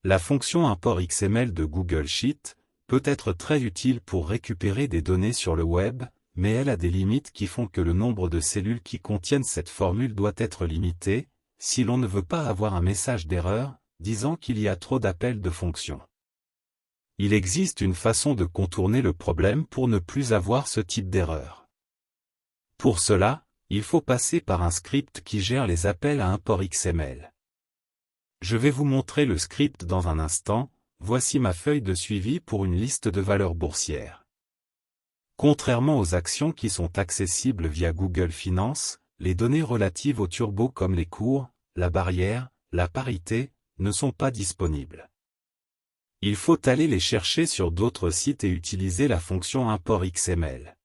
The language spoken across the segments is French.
La fonction import XML de Google Sheets peut être très utile pour récupérer des données sur le web, mais elle a des limites qui font que le nombre de cellules qui contiennent cette formule doit être limité, si l'on ne veut pas avoir un message d'erreur, disant qu'il y a trop d'appels de fonctions. Il existe une façon de contourner le problème pour ne plus avoir ce type d'erreur. Pour cela, il faut passer par un script qui gère les appels à import XML. Je vais vous montrer le script dans un instant. Voici ma feuille de suivi pour une liste de valeurs boursières. Contrairement aux actions qui sont accessibles via Google Finance, les données relatives au turbo comme les cours, la barrière, la parité, ne sont pas disponibles. Il faut aller les chercher sur d'autres sites et utiliser la fonction import XML.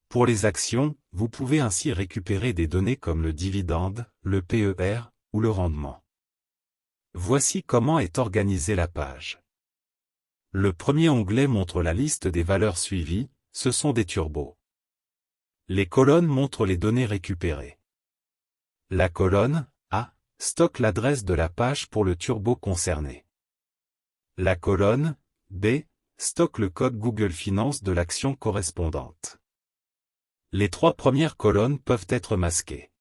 Pour les actions, vous pouvez ainsi récupérer des données comme le dividende, le PER, ou le rendement. Voici comment est organisée la page. Le premier onglet montre la liste des valeurs suivies, ce sont des turbos. Les colonnes montrent les données récupérées. La colonne A stocke l'adresse de la page pour le turbo concerné. La colonne B stocke le code Google Finance de l'action correspondante. Les trois premières colonnes peuvent être masquées.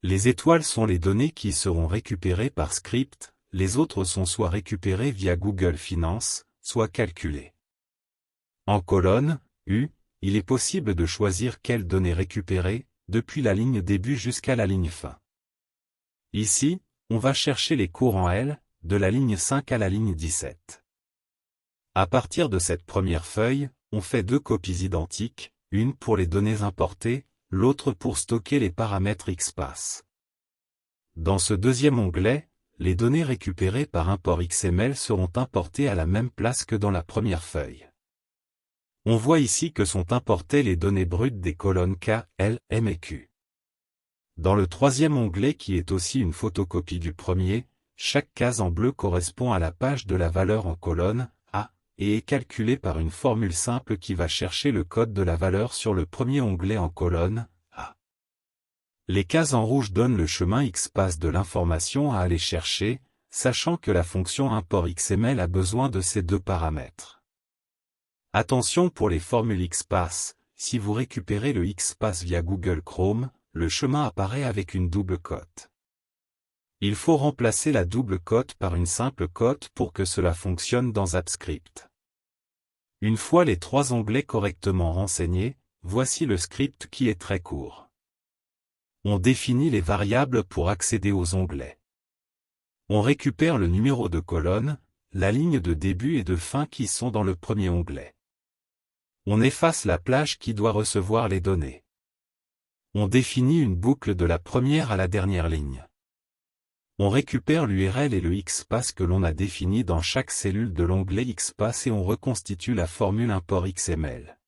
Les étoiles sont les données qui seront récupérées par script, les autres sont soit récupérées via Google Finance, soit calculées. En colonne U, il est possible de choisir quelles données récupérer, depuis la ligne début jusqu'à la ligne fin. Ici, on va chercher les cours en L, de la ligne 5 à la ligne 17. À partir de cette première feuille, on fait deux copies identiques, une pour les données importées, l'autre pour stocker les paramètres XPath. Dans ce deuxième onglet, les données récupérées par import XML seront importées à la même place que dans la première feuille. On voit ici que sont importées les données brutes des colonnes K, L, M et Q. Dans le troisième onglet qui est aussi une photocopie du premier, chaque case en bleu correspond à la page de la valeur en colonne A, et est calculée par une formule simple qui va chercher le code de la valeur sur le premier onglet en colonne A. Les cases en rouge donnent le chemin XPath de l'information à aller chercher, sachant que la fonction import XML a besoin de ces deux paramètres. Attention pour les formules XPath, si vous récupérez le XPath via Google Chrome, le chemin apparaît avec une double cote. Il faut remplacer la double cote par une simple cote pour que cela fonctionne dans AppScript. Une fois les trois onglets correctement renseignés, voici le script qui est très court. On définit les variables pour accéder aux onglets. On récupère le numéro de colonne, la ligne de début et de fin qui sont dans le premier onglet. On efface la plage qui doit recevoir les données. On définit une boucle de la première à la dernière ligne. On récupère l'URL et le XPath que l'on a défini dans chaque cellule de l'onglet XPath et on reconstitue la formule import XML.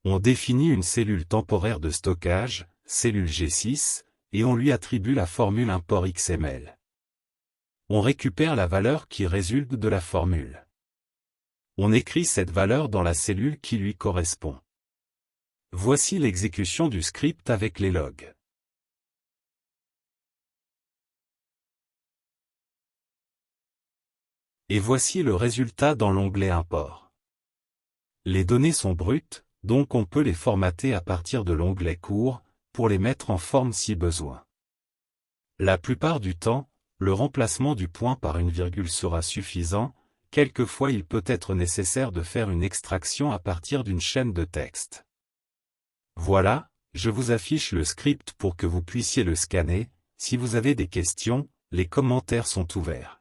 On définit une cellule temporaire de stockage, cellule G6, et on lui attribue la formule import XML. On récupère la valeur qui résulte de la formule. On écrit cette valeur dans la cellule qui lui correspond. Voici l'exécution du script avec les logs. Et voici le résultat dans l'onglet Import. Les données sont brutes, donc on peut les formater à partir de l'onglet Cours, pour les mettre en forme si besoin. La plupart du temps, le remplacement du point par une virgule sera suffisant, quelquefois il peut être nécessaire de faire une extraction à partir d'une chaîne de texte. Voilà, je vous affiche le script pour que vous puissiez le scanner. Si vous avez des questions, les commentaires sont ouverts.